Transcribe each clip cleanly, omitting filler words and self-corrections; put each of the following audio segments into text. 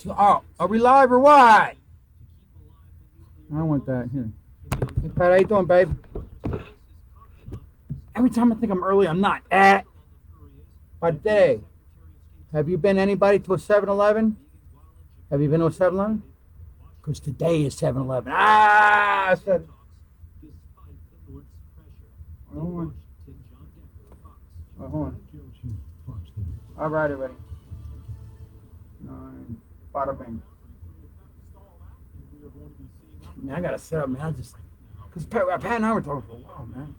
Oh, are we live or what? I don't want that. Here. Hey, Pat, how you doing, babe? Every time I think I'm early, I'm not. But today, have you been anybody to a 7-Eleven? Have you been to a 7-Eleven? Because today is 7-Eleven. I said. Hold on. Hold on. All right, everybody. 9. Bada bing. Man, I gotta set up, man. I just, because Pat and I were talking for a while, man.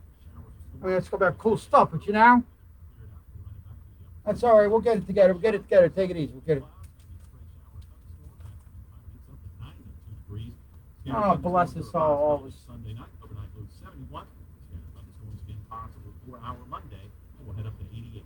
I mean, let's go back cool stuff, but you know, that's all right. We'll get it together. We'll get it together. Take it easy. We'll get it. Oh, bless us all. Sunday night, overnight low 71. Thunderstorms again possible 4-hour Monday. We'll head up to 88.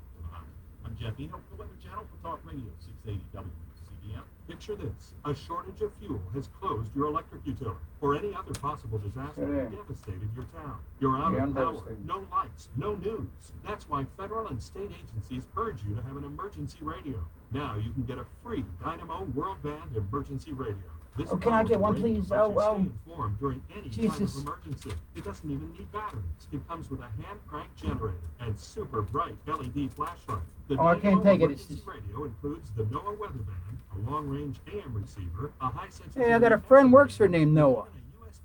I'm Jeff Eno for the Weather Channel for Talk Radio 680 WCBM. Picture this. A shortage of fuel has closed your electric utility. Or any other possible disaster devastated your town. You're out of power, no lights, no news. That's why federal and state agencies urge you to have an emergency radio. Now you can get a free Dynamo World Band emergency radio. Oh, can I get one, please? During any Jesus. Type of emergency. It doesn't even need batteries. It comes with a hand crank generator and super bright LED flashlight. The I can't take it. It's just... radio includes the NOAA weather band, a long-range AM receiver, a high sensitivity. Hey, I got a friend works here named Noah.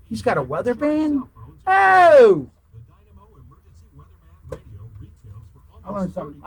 He's got a weather band. Oh! The Dynamo emergency weather band radio retails for I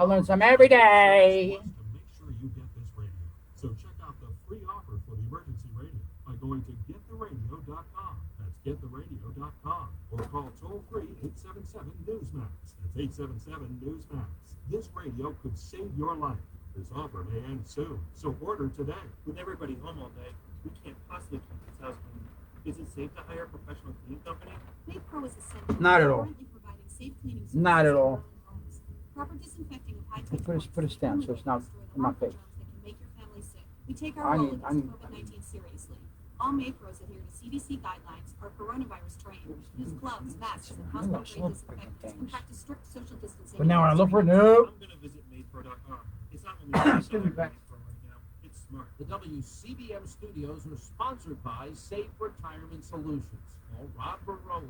learn something every day. To make sure you get this radio. So check out the free offer for the emergency radio by going to gettheradio.com. That's gettheradio.com. Or call toll-free 877-NEWSMAX. That's 877-NEWSMAX. This radio could save your life. This offer may end soon, so order today. With everybody home all day, we can't possibly keep this house clean. Is it safe to hire a professional cleaning company? MaidPro is essential. Not at all. Currently providing safe cleaning services Not at all. for homes. Proper disinfecting of high-touch Put us down so it's not in my face. germs that can make your family sick. We take our role in COVID-19 seriously. All MaidPros adhere to CDC guidelines, are coronavirus trained, use gloves, masks, and household-grade disinfectants, and practice strict social distancing. But now when I look for it, no. I'm going to visit maidpro.com. It's not only Excuse me, back. right now, it's smart. The WCBM studios are sponsored by Safe Retirement Solutions. Call Rob Baroe,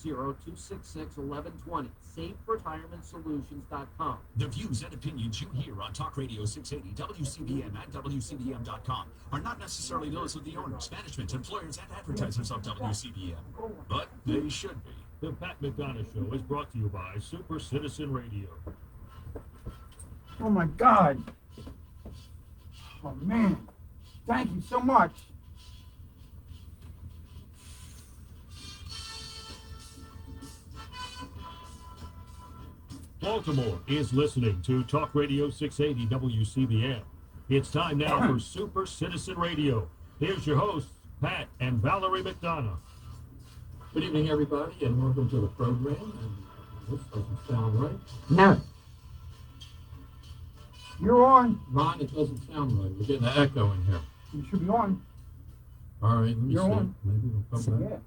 410-266-1120. SafeRetirementSolutions.com. The views and opinions you hear on Talk Radio 680, WCBM, and WCBM.com are not necessarily those of the owners, management, employers, and advertisers of WCBM, but they should be. The Pat McDonough Show is brought to you by Super Citizen Radio. Oh my God. Oh man. Thank you so much. Baltimore is listening to Talk Radio 680 WCBM. It's time now for Super Citizen Radio. Here's your hosts, Pat and Valerie McDonough. Good evening, everybody, and welcome to the program. And this doesn't sound right. No. You're on. Ron, it doesn't sound right. We're getting an echo in here. You should be on. All right, let me You're see. on. Maybe we'll come back. Yeah.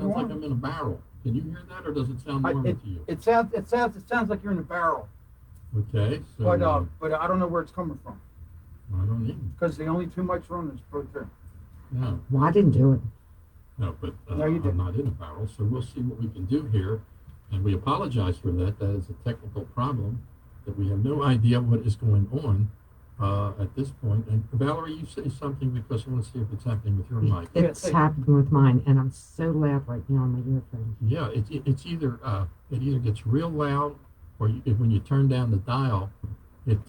Sounds like I'm in a barrel. Can you hear that, or does it sound normal to you? It sounds like you're in a barrel. Okay, so But I don't know where it's coming from. I don't either. Because the only two mics are on this program. No, Well, I didn't do it. no, but No, you I'm didn't. not in a barrel, so we'll see what we can do here. And we apologize for that. That is a technical problem that we have no idea what is going on at this point. And Valerie, you say something because I want to see if it's happening with your mic. It's happening with mine, and I'm so loud right now on my earphone. Yeah, it's either it either gets real loud, or when you turn down the dial, it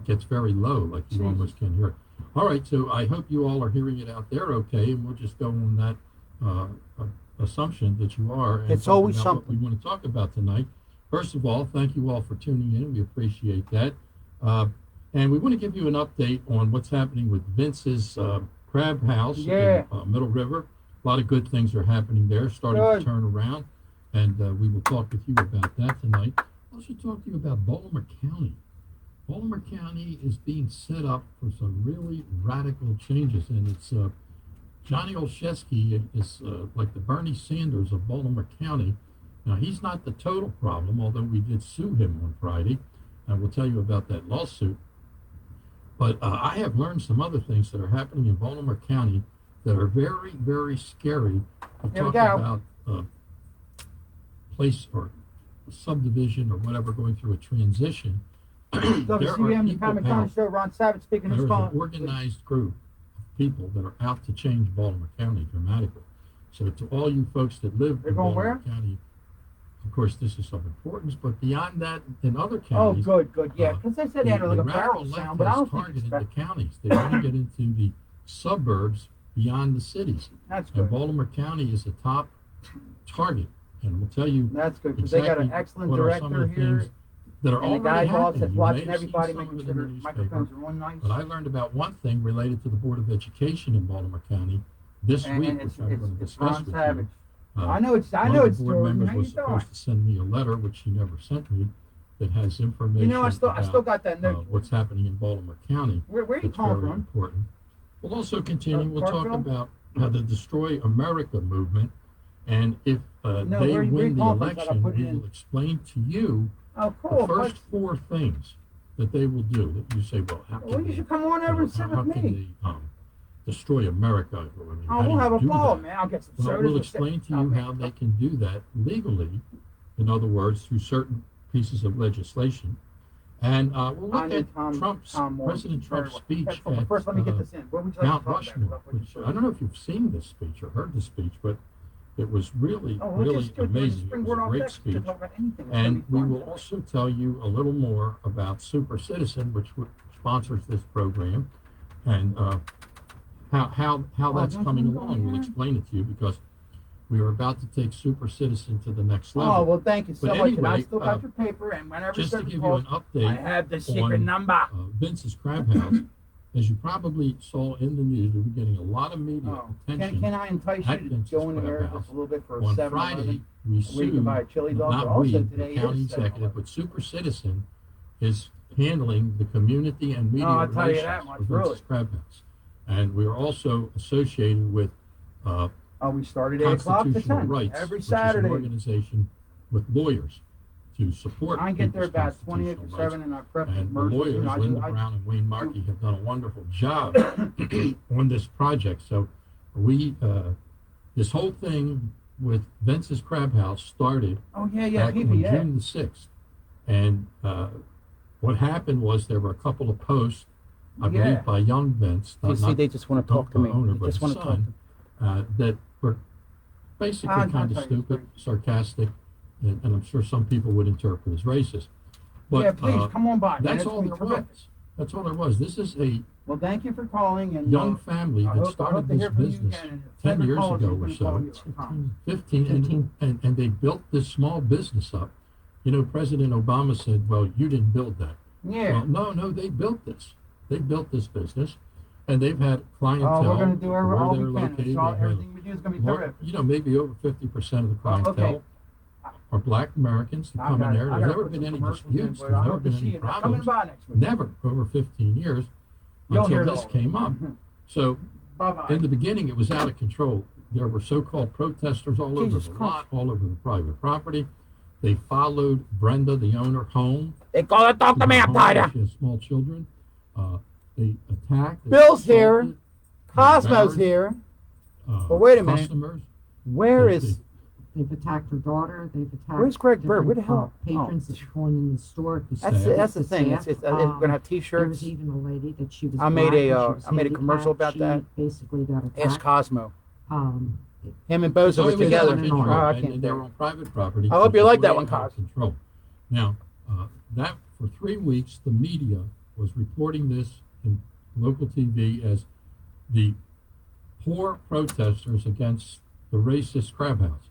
gets very low, like you almost can't hear it. All right, so I hope you all are hearing it out there okay, and we'll just go on that assumption that you are. And It's talk always about what something. we want to talk about tonight. First of all, thank you all for tuning in. We appreciate that. And we want to give you an update on what's happening with Vince's Crab House in Middle River. A lot of good things are happening there, starting to turn around, and we will talk with you about that tonight. I'll also talk to you about Baltimore County. Baltimore County is being set up for some really radical changes, and it's Johnny Olszewski is like the Bernie Sanders of Baltimore County. Now, he's not the total problem, although we did sue him on Friday, and we'll tell you about that lawsuit. But I have learned some other things that are happening in Baltimore County that are very, very scary. Here we Talk go. about place or subdivision or whatever going through a transition. There are WCBM, the people Comic Con out. Show, Ron Savage speaking There his is an phone. organized group of people that are out to change Baltimore County dramatically. So to all you folks that live They're in going Baltimore where? County, of course, this is of importance, but beyond that, in other Oh, counties, good, yeah. Because they said they had like a barrel left sound, but I has don't think it's targeted the that. counties. They want to get into the suburbs beyond the cities. That's And good. Baltimore County is a top target. And we'll tell you That's good because they got an exactly excellent what are some director of the here. things that are And the already guy boss happening. that's You may watching have seen everybody, some making of it sure in their the newspaper. microphones are on nice. But I learned about one thing related to the Board of Education in Baltimore County this And week, it's, which I'm going to it's discuss Ron with Savage. you. I know it's One of the board Jordan. members How was you doing? supposed to send me a letter, which he never sent me, that has information You know, I still about got that note. what's happening in Baltimore County. Where are you That's calling very from? important. We'll also continue. We'll talk Parkville? about the Destroy America movement, and if No, they where you win the calling from? So I election, put it we in. will explain to you Oh, cool. the first four things that they will do. That you say, well, how can Well, you they, should come on over and sit how with can me. they destroy America? I mean, how Oh, do we'll you have a do ball, that? man. I'll get some Well, sodas. we'll and sit- explain to I'll you make- how they can do that legally. In other words, through certain pieces of legislation. And we'll I look need at Tom Moore. President Trump's speech Well, at first, let me get this in. What would you like Mount to talk Rushmore, about? which I don't know if you've seen this speech or heard the speech, but it was really, Oh, we'll really just do it. amazing. It was a great speech. And we will also tell you a little more about Super Citizen, which sponsors this program, and how that's don't coming you go along. We'll here? explain it to you because we are about to take Super Citizen to the next level. Oh, well, thank you so But much. And I anyway, still got your paper, and whenever just to something give you an calls, update I have the secret on, number. Vince's Crab House, as you probably saw in the news, we've been getting a lot of media Oh, attention. can I entice at you to Vince's go in Crab there House. just a little bit for On 7-Eleven? Friday, we Where you sued, can buy a chili dog, but not also we, today the county is executive, 7-Eleven. but Super Citizen is handling the community and media No, I'll tell you relations that much, for Vince's really. Crab House. And we're also associated with Oh, we started 8 o'clock to Constitutional 10 Rights, every which Saturday. is an organization with lawyers to support I get there people's about 28 to constitutional rights. 7, and I prep the And the mergers. lawyers, You know, I Linda do, Brown and Wayne Markey, have done a wonderful job on this project. So we, this whole thing with Vince's Crab House started oh, yeah, back on PBA. June the 6th. And what happened was there were a couple of posts, I Yeah. believe, by young Vince, You see, they just want to talk to me. owner, They but just his want to talk to me. son, that were basically I'll kind of tell you, stupid, sarcastic, and I'm sure some people would interpret as racist. But Yeah, please, come on by. man. that's It's all gonna there be terrific. was. That's all there was. This is a Well, thank you for calling. And young family I that hope started to hear this from you business again. And if 10 Trevor years calls, ago he's or gonna so, call you, I promise. 15, and they built this small business up. You know, President Obama said, well, you didn't build that. Yeah. Well, no, they built this. They built this business, and they've had clientele Oh, we're going to do where all they're we can. located. It's all, They have everything we do is going to be more, terrific. you know, maybe over 50% of the Oh, clientele okay. are Black Americans that come in there. There's never been any disputes. There's never been any Coming problems. by next week. Never over 15 years You'll hear until it this all. came up. So Bye-bye. in the beginning, it was out of control. There were so-called protesters all over Jesus the Christ. lot, all over the private property. They followed Brenda, the owner, home. They call it talk to me, I'm tired. She has small children. They attacked. They Bill's here. assaulted, Cosmo's embarrassed, here. But wait a minute. Customers. Where They- is... They've attacked her daughter. They've attacked. Where's Greg Bird? Where the different, hell? patrons that are going in the store. the That's staff. the thing. It's we're going to have There T-shirts. was even a lady that she was. I made black a, and she I was made a commercial about handicapped. that. She basically got Ask attacked. Cosmo. Um, Him and Bozo So were it was together. out of control, Oh, I and can't they're do it. on private property. I hope you which like is that way one, out of Cos. control. Now, that for 3 weeks, the media was reporting this in local TV as the poor protesters against the racist Crab House.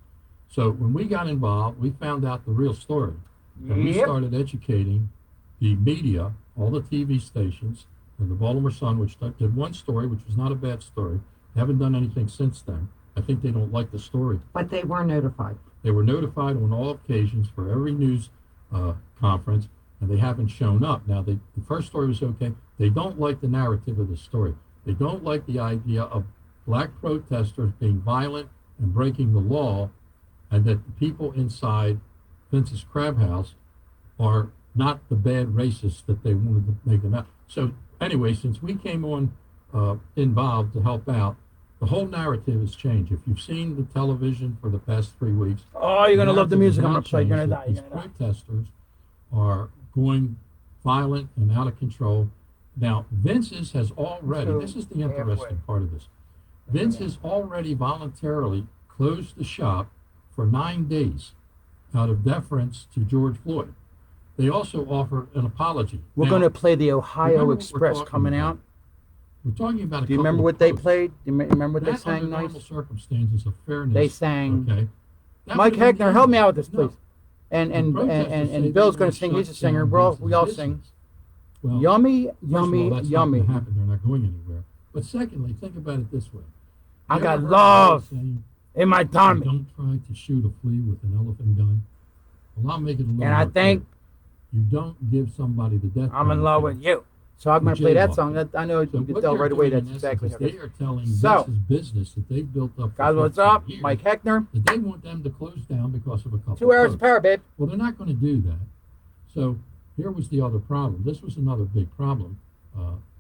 So when we got involved, we found out the real story. And we Yep. started educating the media, all the TV stations, and the Baltimore Sun, which did one story, which was not a bad story. They haven't done anything since then. I think they don't like the story. but they were notified. They were notified on all occasions for every news conference, and they haven't shown up. Now, the first story was okay. They don't like the narrative of the story. They don't like the idea of black protesters being violent and breaking the law, and that the people inside Vince's Crab House are not the bad racists that they wanted to make them out. So anyway, since we came on involved to help out, the whole narrative has changed. If you've seen the television for the past 3 weeks, Oh, you're gonna love the music I'm gonna play. You're changed gonna that die. these protesters are going violent and out of control. Now, Vince's has already, this is the interesting part of this, Vince has already voluntarily closed the shop for 9 days out of deference to George Floyd. They also offered an apology. We're Now, gonna play the remember Ohio what we're Express talking coming about. out. We're talking about a Do you couple remember of what they posts. played? Do you remember what they That sang under normal nice? circumstances of fairness. They sang, Okay. That Mike would've been Heckner, help me easy. out with this, No. please. And The and protesters and, say and they Bill's wanna gonna sing. He's a shut singer. down We Vince's all business. sing. Well, Yummy, first of yummy, all, that's yummy. not going to happen. They're not going anywhere. But secondly, think about it this way. I You got ever heard love the old saying, in my tummy. don't try to shoot a flea with an elephant gun? Well, I'll make it a little And I more think clear. You don't give somebody the death I'm in penalty love with you. So I'm gonna with play that jaywalking. song. I know So you can what tell they're right away doing, that's in exactly essence, how it they is. are telling So, Vince's business that they've built up for Guys, what's 15 up? years, Mike Heckner. that they want them to close down because of a couple 2 hours of of power, babe. Well, they're not going to do that. So here was the other problem. This was another big problem,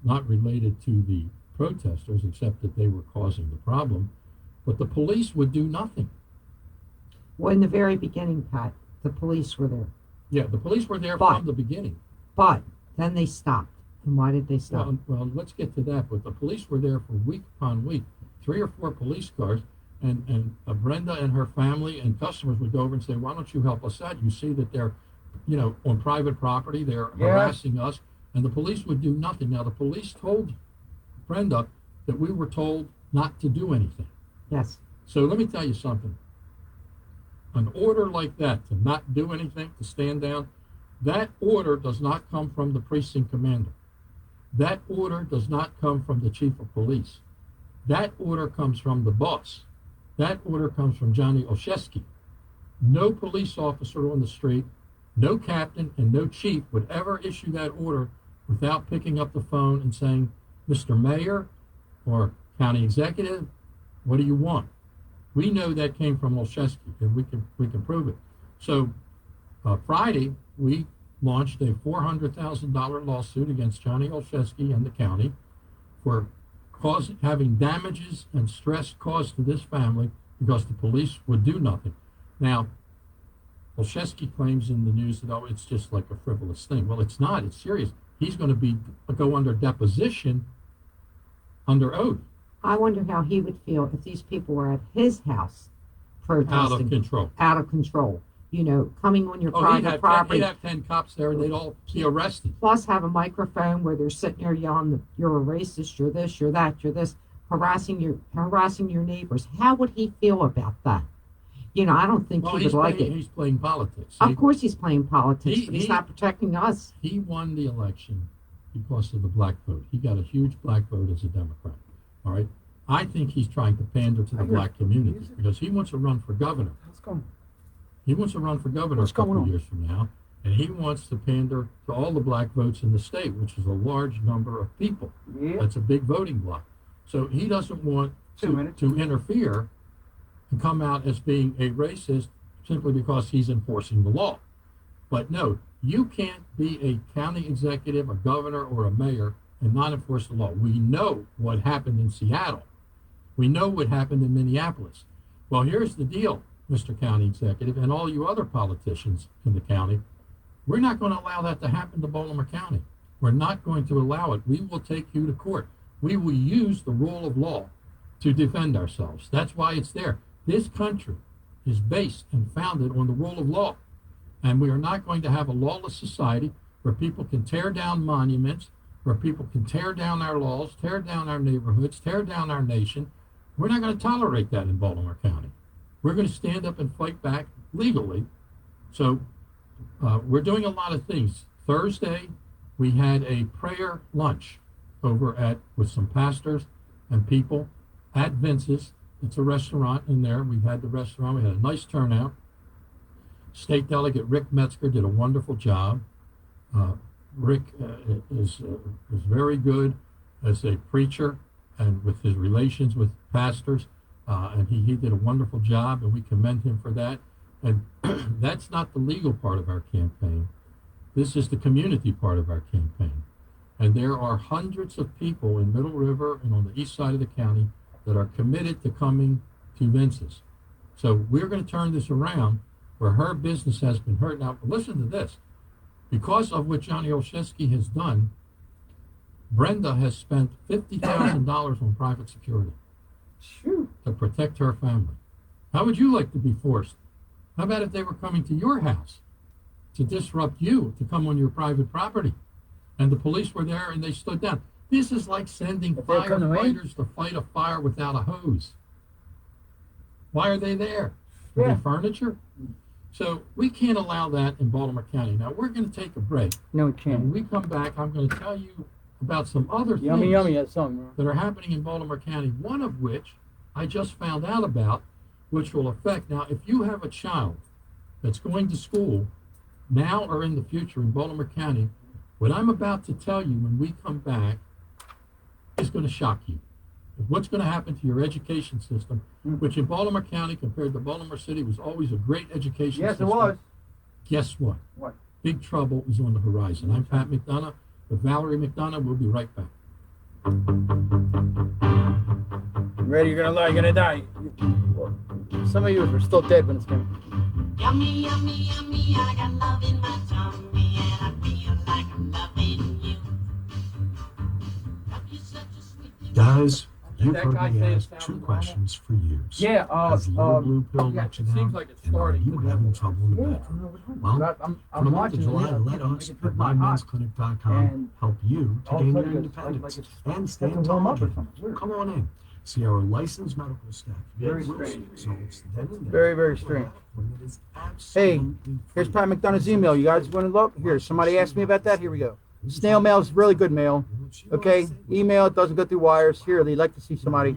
not related to the protesters, except that they were causing the problem. But the police would do nothing. Well, in the very beginning, Pat, the police were there. Yeah, the police were there But- from the beginning. But then they stopped. And why did they stop? Well, let's get to that. But the police were there for week upon week, 3 or 4 police cars, and Brenda and her family and customers would go over and say, "Why don't you help us out? You see that they're, on private property. They're harassing us," and the police would do nothing. Now, the police told Brenda that we were told not to do anything. Yes. So let me tell you something. An order like that, to not do anything, to stand down, that order does not come from the precinct commander. That order does not come from the chief of police. That order comes from the boss. That order comes from Johnny Olszewski. No police officer on the street, no captain, and no chief would ever issue that order without picking up the phone and saying, "Mr. Mayor or County Executive, what do you want?" We know that came from Olszewski, and we can prove it. So Friday, we launched a $400,000 lawsuit against Johnny Olszewski and the county for having damages and stress caused to this family because the police would do nothing. Now, Olszewski claims in the news that, oh, it's just like a frivolous thing. Well, it's not. It's serious. He's going to go under deposition under oath. I wonder how he would feel if these people were at his house protesting. Out of control. Out of control. Coming on your Oh, private property. he'd have 10 cops there, and they'd all be arrested. Plus have a microphone where they're sitting there yelling that you're a racist, you're this, you're that, you're this, harassing your neighbors. How would he feel about that? I don't think he would like it. He's playing politics. Of course he's playing politics, but he's he- not protecting us. He won the election because of the black vote. He got a huge black vote as a Democrat. All right. I think he's trying to pander to the black community because he wants to run for governor. Let's go. He wants to run for governor What's a couple going on? years from now, and he wants to pander to all the black votes in the state, which is a large number of people. Yeah. That's a big voting bloc. So he doesn't want 2 minutes. to interfere and come out as being a racist simply because he's enforcing the law. But no, you can't be a county executive, a governor, or a mayor and not enforce the law. We know what happened in Seattle. We know what happened in Minneapolis. Well, here's the deal, Mr. County Executive, and all you other politicians in the county. We're not going to allow that to happen to Baltimore County. We're not going to allow it. We will take you to court. We will use the rule of law to defend ourselves. That's why it's there. This country is based and founded on the rule of law. And we are not going to have a lawless society where people can tear down monuments, where people can tear down our laws, tear down our neighborhoods, tear down our nation. We're not going to tolerate that in Baltimore County. We're going to stand up and fight back legally. So we're doing a lot of things. Thursday, we had a prayer lunch over with some pastors and people at Vince's. It's a restaurant in there. We had the restaurant. We had a nice turnout. State Delegate Rick Metzger did a wonderful job. Rick is very good as a preacher and with his relations with pastors, and he did a wonderful job, and we commend him for that. And that's not the legal part of our campaign. This is the community part of our campaign. And there are hundreds of people in Middle River and on the east side of the county that are committed to coming to Vince's. So we're going to turn this around where her business has been hurt. Now, listen to this. Because of what Johnny Olszewski has done, Brenda has spent $50,000 on private security to protect her family. How would you like to be forced? How about if they were coming to your house to disrupt you, to come on your private property, and the police were there and they stood down? This is like sending firefighters to fight a fire without a hose. Why are they there? For the furniture? So we can't allow that in Baltimore County. Now we're going to take a break. No, we And can't. when we come back, I'm going to tell you about some other Yummy, things yummy, that song. that are happening in Baltimore County, one of which I just found out about, which will affect. Now, if you have a child that's going to school now or in the future in Baltimore County, what I'm about to tell you when we come back is going to shock you. What's going to happen to your education system, which in Baltimore County compared to Baltimore City was always a great education Yes, system. it was. Guess what? What? Big trouble is on the horizon. I'm Pat McDonough with Valerie McDonough. We'll be right back. Ready? You're gonna lie. You're gonna die. Some of you are still dead when it's coming. Yummy, yummy, yummy, I got love in my tummy, and I feel like I'm loving you. Love you such a sweet thing. Guys, you've That heard guy me say it ask sounds two normal? questions for years. Yeah. Has Little Blue Pill yeah, let you it seems down? like it's And are starting. you having trouble in the bedroom? Well, I'm for the month watching of July, it. let us It's at with my heart. MyMansClinic.com And help you to all of a gain sudden your it's like independence it's and stay doesn't warm up or intelligent. something. Weird. Come on in. See our licensed medical staff. Very will strange. see results then and there. Very, very strange. When it is Hey, absolutely here's free. Pat McDonough's email. You guys want to look? Here, somebody asked me about that. Here we go. Snail mail is really good mail. Okay, email, it doesn't go through wires. Here, they'd like to see somebody.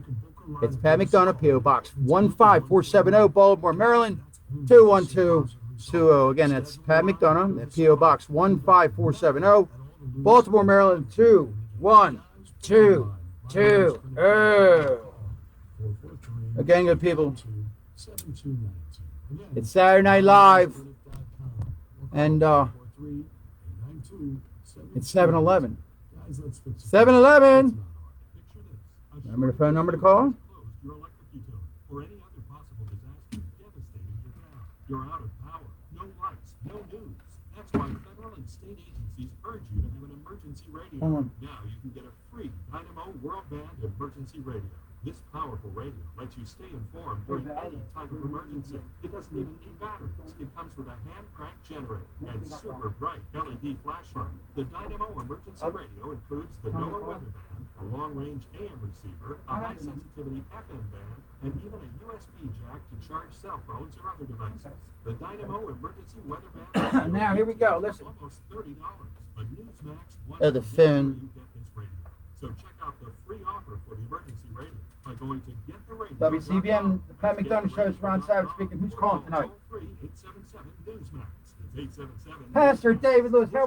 It's Pat McDonough, P.O. Box 15470, Baltimore, Maryland, 21220. Again, that's Pat McDonough, at P.O. Box 15470, Baltimore, Maryland, 21220. Again, good people, it's Saturday Night Live, and it's 7-Eleven. 7-Eleven. Remember the phone number to call? Your electric utility or any other possible disaster devastating your town. You're out of power, no lights, no news. That's why federal and state agencies urge you to have an emergency radio. Hold on. Now you can get a free Dynamo World Band emergency radio. This powerful radio lets you stay informed during any type of emergency. It doesn't even need batteries. It comes with a hand crank generator and super bright LED flashlight. The Dynamo emergency radio includes the NOAA weather band, a long-range AM receiver, a high-sensitivity FM band, and even a USB jack to charge cell phones or other devices. The Dynamo emergency weather band. Now, here we go. Listen. Almost $30. But Newsmax wants Oh, the to make phone. sure you get this radio. So check out the free offer for the emergency radio by going to gettheradio.com. WCBM, the Pat McDonough Show is Ron Savage speaking. Who's calling tonight? Toll free 877 Newsmax. It's 877 Pastor David Lewis. How